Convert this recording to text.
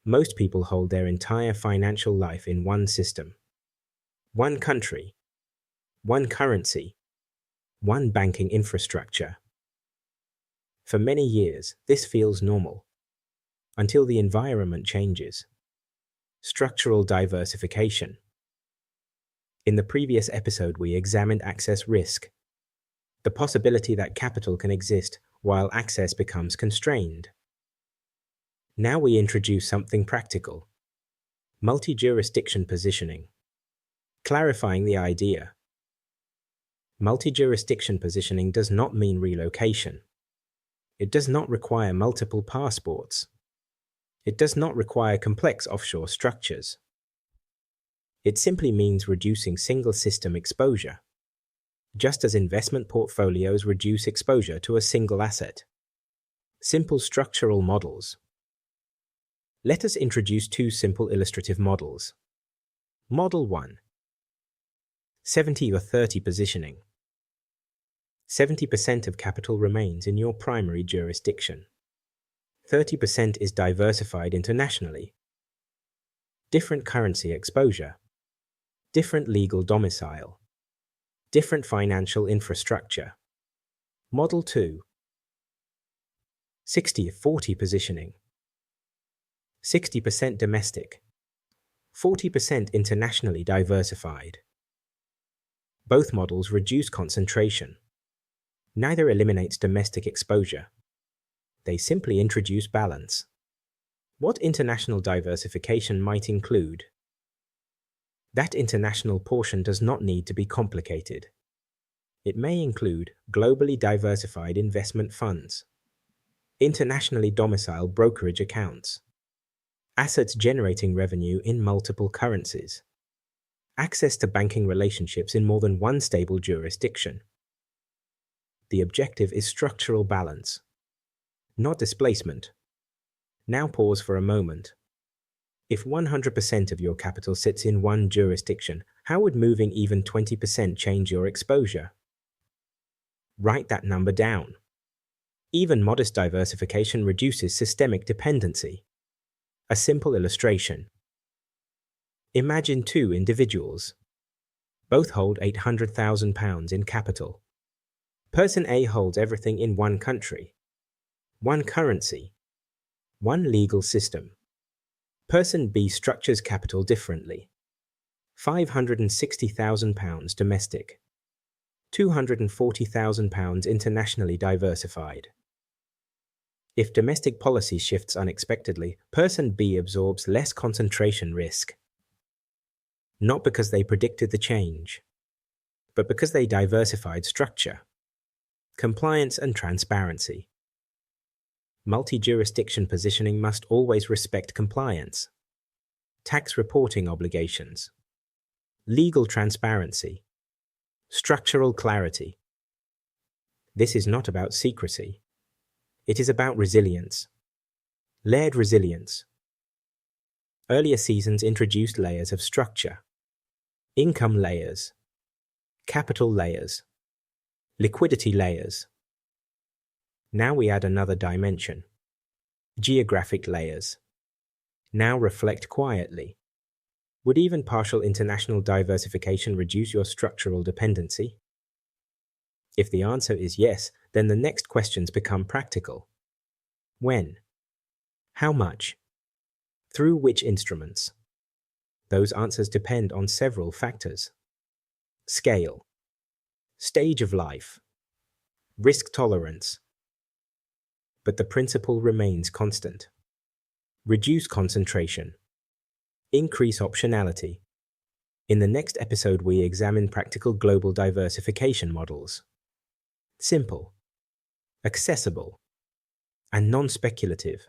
Most people hold their entire financial life in one system, one country, one currency, one banking infrastructure. For many years, this feels normal, until the environment changes. Structural diversification. In the previous episode, we examined access risk, the possibility that capital can exist while access becomes constrained. Now we introduce something practical: multi-jurisdiction positioning. Clarifying the idea. Multi-jurisdiction positioning does not mean relocation. It does not require multiple passports. It does not require complex offshore structures. It simply means reducing single system exposure, just as investment portfolios reduce exposure to a single asset. Simple structural models. Let us introduce two simple illustrative models. Model 1. 70 or 30 positioning. 70% of capital remains in your primary jurisdiction. 30% is diversified internationally. Different currency exposure. Different legal domicile. Different financial infrastructure. Model 2. 60-40 positioning. 60% domestic. 40% internationally diversified. Both models reduce concentration. Neither eliminates domestic exposure. They simply introduce balance. What international diversification might include? That international portion does not need to be complicated. It may include globally diversified investment funds, internationally domiciled brokerage accounts, assets generating revenue in multiple currencies, access to banking relationships in more than one stable jurisdiction. The objective is structural balance, not displacement. Now pause for a moment. If 100% of your capital sits in one jurisdiction, how would moving even 20% change your exposure? Write that number down. Even modest diversification reduces systemic dependency. A simple illustration. Imagine two individuals. Both hold £800,000 in capital. Person A holds everything in one country, one currency, one legal system. Person B structures capital differently. £560,000 domestic, £240,000 internationally diversified. If domestic policy shifts unexpectedly, person B absorbs less concentration risk. Not because they predicted the change, but because they diversified structure, compliance and transparency. Multi-jurisdiction positioning must always respect compliance, tax reporting obligations, legal transparency, structural clarity. This is not about secrecy. It is about resilience. Layered resilience. Earlier seasons introduced layers of structure, income layers, capital layers, liquidity layers. Now we add another dimension, geographic layers. Now reflect quietly. Would even partial international diversification reduce your structural dependency? If the answer is yes, then the next questions become practical. When? How much? Through which instruments? Those answers depend on several factors. Scale, stage of life, risk tolerance. But the principle remains constant. Reduce concentration. Increase optionality. In the next episode, we examine practical global diversification models. Simple, accessible, and non-speculative.